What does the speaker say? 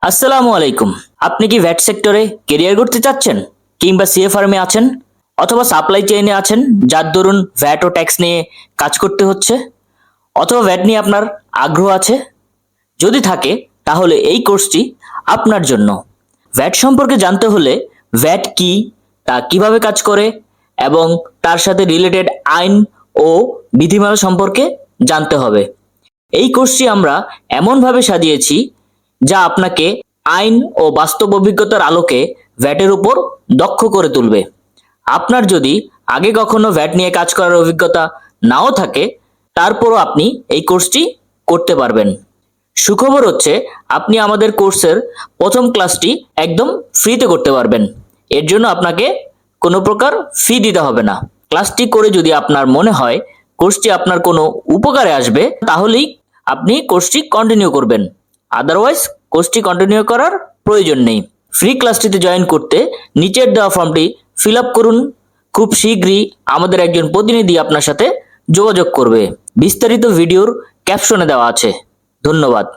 আসসালামু আলাইকুম। আপনি কি ভ্যাট সেক্টরে কেরিয়ার করতে চাচ্ছেন, কিংবা সিএ ফার্মে আছেন, অথবা সাপ্লাই চেইনে আছেন, যার দরুন ভ্যাট ও ট্যাক্স নিয়ে কাজ করতে হচ্ছে, অথবা ভ্যাট নিয়ে আপনার আগ্রহ আছে? যদি থাকে তাহলে এই কোর্সটি আপনার জন্য। ভ্যাট সম্পর্কে জানতে হলে ভ্যাট কি, তা কিভাবে কাজ করে এবং তার সাথে রিলেটেড আইন ও বিধিমালা সম্পর্কে জানতে হবে। এই কোর্সটি আমরা এমনভাবে সাজিয়েছি যা আপনাকে আইন ও বাস্তব অভিজ্ঞতার আলোকে ভ্যাটের উপর দক্ষ করে তুলবে। আপনার যদি আগে কখনো ভ্যাট নিয়ে কাজ করার অভিজ্ঞতা নাও থাকে, তারপরও আপনি এই কোর্সটি করতে পারবেন। সুখবর হচ্ছে, আপনি আমাদের কোর্সের প্রথম ক্লাসটি একদম ফ্রিতে করতে পারবেন। এর জন্য আপনাকে কোনো প্রকার ফি দিতে হবে না। ক্লাসটি করে যদি আপনার মনে হয় কোর্সটি আপনার কোনো উপকারে আসবে, তাহলেই আপনি কোর্সটি কন্টিনিউ করবেন। আদারওয়াইজ কোর্সটি কন্টিনিউ করার প্রয়োজন নেই। ফ্রি ক্লাসটিতে জয়েন করতে নিচের দেওয়া ফর্মটি ফিল আপ করুন। খুব শীঘ্রই আমাদের একজন প্রতিনিধি আপনার সাথে যোগাযোগ করবে। বিস্তারিত ভিডিওর ক্যাপশনে দেওয়া আছে। ধন্যবাদ।